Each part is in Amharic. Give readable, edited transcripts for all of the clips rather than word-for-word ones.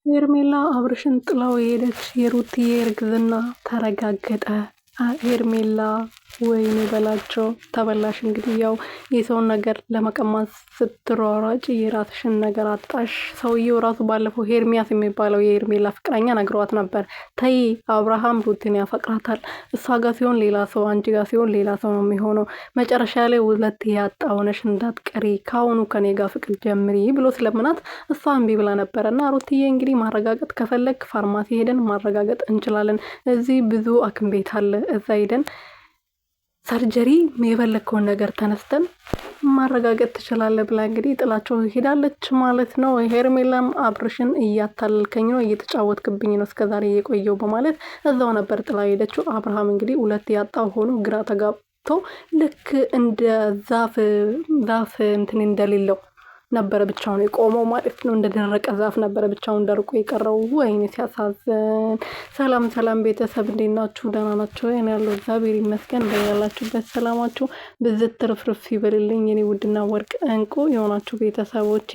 ሄርሜላ አብርሽን ጥላው የሄደች የሩትዬ እርግዝና ተረጋገጠ። ሄርሜላ ወይኔ በላቸው ተበላሽ። እንግዲህ ያው የሰውን ነገር ለመቀማት ስትሯሯጭ የራስሽን ነገር አጣሽ። ሰውየው ራሱ ባለፈው ሄርሚያስ የሚባለው የሄርሜላ ፍቅረኛ ነግሯት ነበር። ተይ አብርሃም ሩትን ያፈቅራታል፣ እሷ ጋር ሲሆን ሌላ ሰው፣ አንቺ ጋር ሲሆን ሌላ ሰው ነው የሚሆነው። መጨረሻ ላይ ሁለት ያጣ ሆነሽ እንዳትቀሪ፣ ካሁኑ ከኔ ጋር ፍቅር ጀምሪ ብሎ ስለምናት እሷ እምቢ ብላ ነበረ። እና ሩትዬ እንግዲህ ማረጋገጥ ከፈለግ ፋርማሲ ሄደን ማረጋገጥ እንችላለን። እዚህ ብዙ ሐኪም ቤት አለ፣ እዛ ሄደን ሰርጀሪ የፈለግከውን ነገር ተነስተን ማረጋገጥ ትችላለህ ብላ እንግዲህ ጥላቸው ሄዳለች ማለት ነው። ሄርሜላም አብርሽን እያታለልከኝ ነው፣ እየተጫወትክብኝ ነው እስከዛሬ የቆየው በማለት እዛው ነበር ጥላ ሄደችው። አብርሃም እንግዲህ ሁለት ያጣው ሆኖ ግራ ተጋብቶ ልክ እንደ ዛፍ እንትን እንደሌለው ነበረ ብቻውን የቆመው ማለት ነው። እንደደረቀ ዛፍ ነበረ ብቻውን ደርቆ የቀረው። ወይኔ ሲያሳዝን። ሰላም ቤተሰብ እንዴት ናችሁ? ደህና ናችሁ? እኔ ያለው እግዚአብሔር ይመስገን። በያላችሁበት ሰላማችሁ ብዝት ትርፍርፍ ይበልልኝ የኔ ውድና ወርቅ እንቁ የሆናችሁ ቤተሰቦቼ።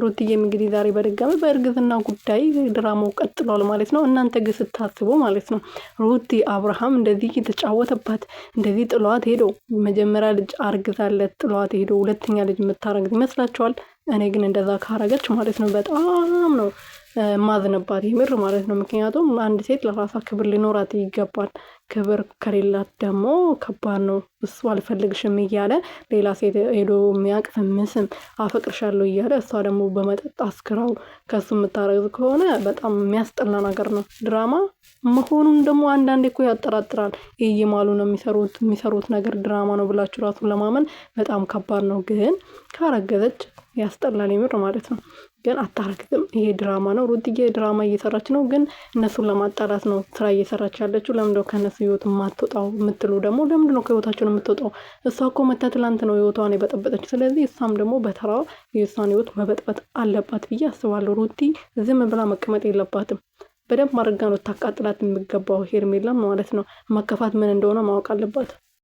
ሩትዬም እንግዲህ ዛሬ በድጋሚ በእርግዝና ጉዳይ ድራማው ቀጥሏል ማለት ነው። እናንተ ግን ስታስቡ ማለት ነው ሩቲ አብርሃም እንደዚህ የተጫወተባት እንደዚህ ጥሏት ሄዶ መጀመሪያ ልጅ አርግዛለት ጥሏት ሄዶ ሁለተኛ ልጅ የምታረግዝ ይመስላችኋል? እኔ ግን እንደዛ ካረገች ማለት ነው በጣም ነው ማዝነባት የምር ማለት ነው። ምክንያቱም አንድ ሴት ለራሷ ክብር ሊኖራት ይገባል። ክብር ከሌላት ደግሞ ከባድ ነው። እሱ አልፈልግሽም እያለ ሌላ ሴት ሄዶ የሚያቅፍ ምስም አፈቅርሻለሁ እያለ እሷ ደግሞ በመጠጥ አስክራው ከሱ የምታረግዝ ከሆነ በጣም የሚያስጠላ ነገር ነው። ድራማ መሆኑን ደግሞ አንዳንዴ እኮ ያጠራጥራል። እየማሉ ነው የሚሰሩት ነገር ድራማ ነው ብላችሁ ራሱን ለማመን በጣም ከባድ ነው። ግን ካረገዘች ያስጠላል የምር ማለት ነው። ግን አታረግዝም። ይሄ ድራማ ነው። ሩትዬ ድራማ እየሰራች ነው፣ ግን እነሱን ለማጣላት ነው ስራ እየሰራች ያለችው። ለምንድነው ከነሱ ህይወት የማትወጣው የምትሉ ደግሞ ለምንድነው ከህይወታቸው የምትወጣው? እሷ እኮ መታ ትላንት ነው ህይወቷን የበጠበጠች። ስለዚህ እሷም ደግሞ በተራዋ የእሷን ህይወት መበጥበጥ አለባት ብዬ አስባለሁ። ሩቲ ዝም ብላ መቀመጥ የለባትም። በደንብ ማድረጋ ነው ታቃጥላት የሚገባው ሄርሜላ ማለት ነው። መከፋት ምን እንደሆነ ማወቅ አለባት።